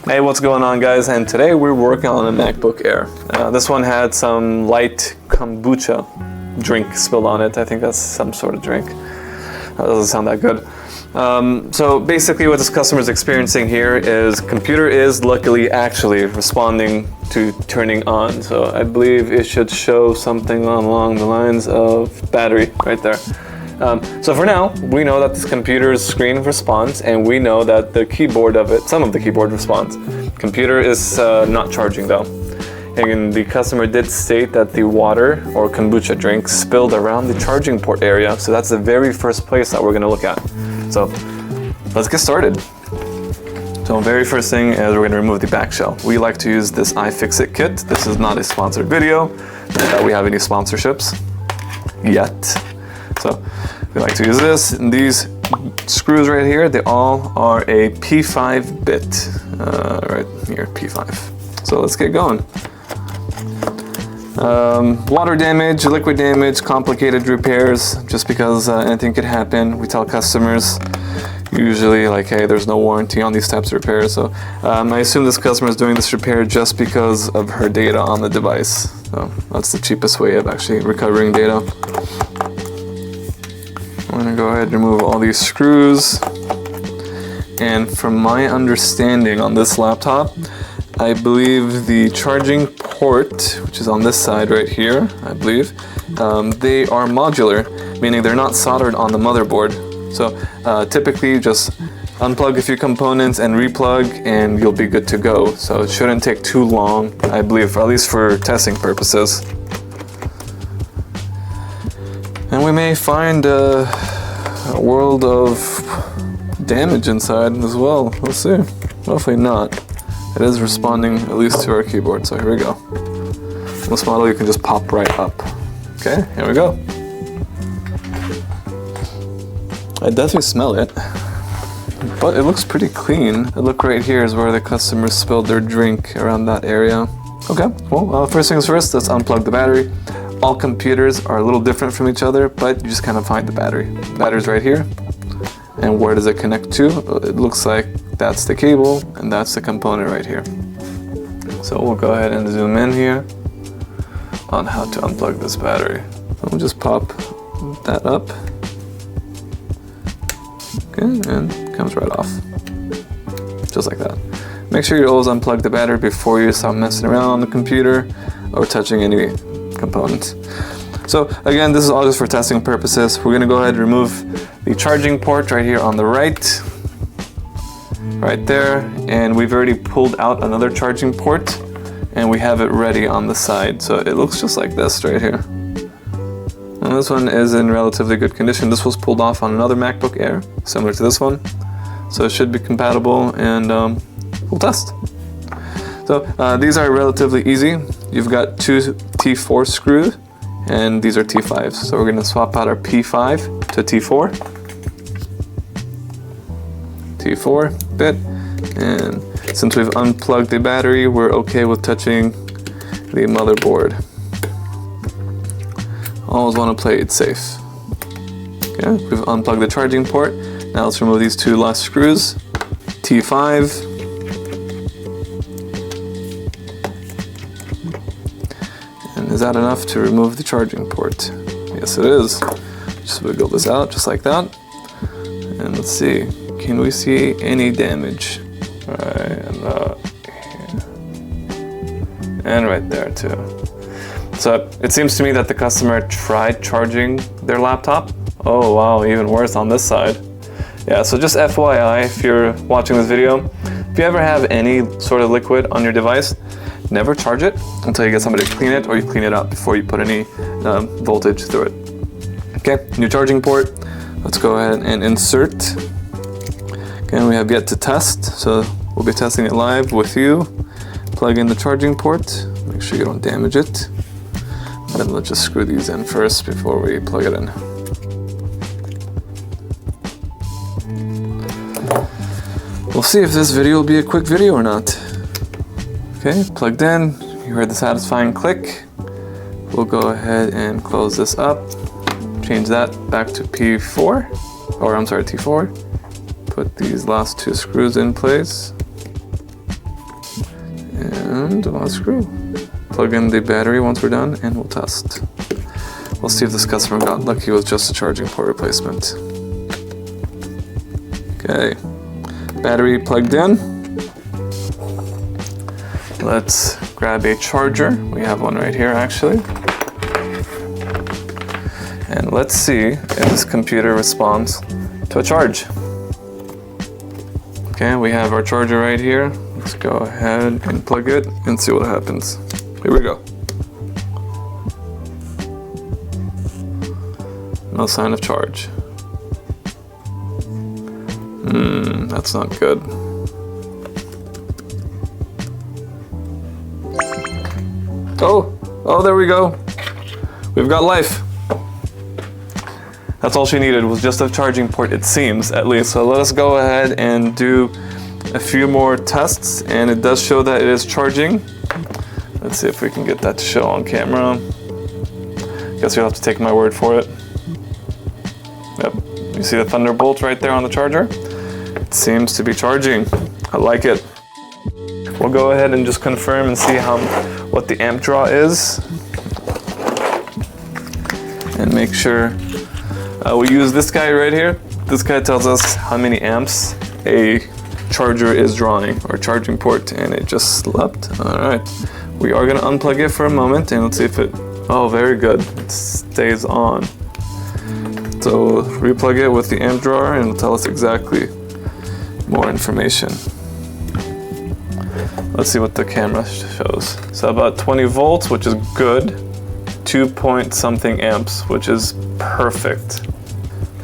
Hey, what's going on, guys? And today we're working on a MacBook Air. This one had some light kombucha drink spilled on it. I think that's some sort of drink. That doesn't sound that good. So basically what this customer is experiencing here is computer is luckily actually responding to turning on. So I believe it should show something along the lines of battery right there. So for now, we know that this computer's screen responds, and we know that the keyboard of it, some of the keyboard responds. Computer is not charging though. And the customer did state that the water or kombucha drink spilled around the charging port area. So that's the very first place that we're gonna look at. So let's get started. So very first thing is we're gonna remove the back shell. We like to use this iFixit kit. This is not a sponsored video. Not that we have any sponsorships yet. So we like to use this, and these screws right here, they all are a P5 bit, right here, P5. So let's get going. Water damage, liquid damage, complicated repairs, just because anything could happen. We tell customers usually like, hey, there's no warranty on these types of repairs. So I assume this customer is doing this repair just because of her data on the device. So that's the cheapest way of actually recovering data. I'm gonna go ahead and remove all these screws. And from my understanding on this laptop, I believe the charging port, which is on this side right here, I believe, they are modular, meaning they're not soldered on the motherboard. So typically just unplug a few components and replug and you'll be good to go. So it shouldn't take too long, I believe, at least for testing purposes. And we may find a world of damage inside as well. We'll see. Hopefully not. It is responding at least to our keyboard, so here we go. This model you can just pop right up. Okay, here we go. I definitely smell it, but it looks pretty clean. The look right here is where the customer spilled their drink around that area. Okay, well, first things first, let's unplug the battery. All computers are a little different from each other, but you just kind of find the battery. The battery's right here. And where does it connect to? It looks like that's the cable, and that's the component right here. So we'll go ahead and zoom in here on how to unplug this battery. We'll just pop that up. Okay, and it comes right off. Just like that. Make sure you always unplug the battery before you start messing around on the computer or touching any components. So again, this is all just for testing purposes. We're gonna go ahead and remove the charging port right here on the right there, and we've already pulled out another charging port and we have it ready on the side. So it looks just like this right here. And this one is in relatively good condition. This was pulled off on another MacBook Air, similar to this one. So it should be compatible, and we'll test. So these are relatively easy. You've got two T4 screws, and these are T5s. So we're gonna swap out our P5 to T4. T4 bit, and since we've unplugged the battery, we're okay with touching the motherboard. Always want to play it safe. Okay, we've unplugged the charging port. Now let's remove these two last screws. T5. And is that enough to remove the charging port? Yes, it is. Just wiggle this out just like that. And let's see. Can we see any damage? Right, and right there too. So it seems to me that the customer tried charging their laptop. Oh wow, even worse on this side. Yeah, so just FYI, if you're watching this video, if you ever have any sort of liquid on your device, never charge it until you get somebody to clean it, or you clean it up before you put any voltage through it. Okay, new charging port. Let's go ahead and insert. Again, we have yet to test, so we'll be testing it live with you. Plug in the charging port, make sure you don't damage it. And then let's just screw these in first before we plug it in. We'll see if this video will be a quick video or not. Okay, plugged in, you heard the satisfying click. We'll go ahead and close this up, change that back to P4, or I'm sorry, T4. Put these last two screws in place. And one screw. Plug in the battery once we're done and we'll test. We'll see if this customer got lucky with just a charging port replacement. Okay, battery plugged in. Let's grab a charger. We have one right here actually. And let's see if this computer responds to a charge. Okay, we have our charger right here. Let's go ahead and plug it and see what happens. Here we go. No sign of charge. That's not good. Oh, there we go. We've got life. That's all she needed, was just a charging port, it seems, at least. So let us go ahead and do a few more tests, and it does show that it is charging. Let's see if we can get that to show on camera. Guess you'll have to take my word for it. Yep, you see the thunderbolt right there on the charger? It seems to be charging. I like it. We'll go ahead and just confirm and see what the amp draw is. And make sure we use this guy right here. This guy tells us how many amps a charger is drawing, or charging port, and it just slept. All right, we are gonna unplug it for a moment and let's see if it, oh, very good, it stays on. So replug it with the amp drawer and it'll tell us exactly more information. Let's see what the camera shows. So about 20 volts, which is good. 2 point something amps, which is perfect.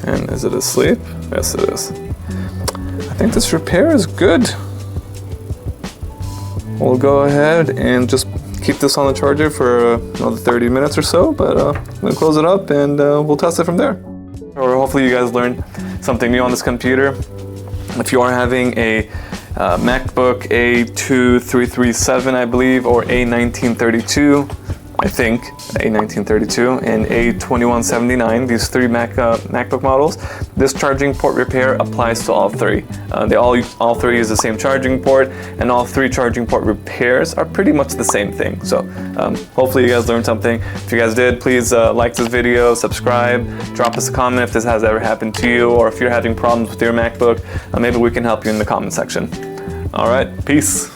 And is it asleep? Yes, it is. I think this repair is good. We'll go ahead and just keep this on the charger for another 30 minutes or so, but I'm gonna close it up and we'll test it from there. Or hopefully you guys learned something new on this computer. If you are having a MacBook A2337, I believe, or A1932, I think, A1932 and A2179, these three MacBook models, this charging port repair applies to all three. All three use the same charging port, and all three charging port repairs are pretty much the same thing. So hopefully you guys learned something. If you guys did, please like this video, subscribe, drop us a comment if this has ever happened to you, or if you're having problems with your MacBook, maybe we can help you in the comment section. All right, peace.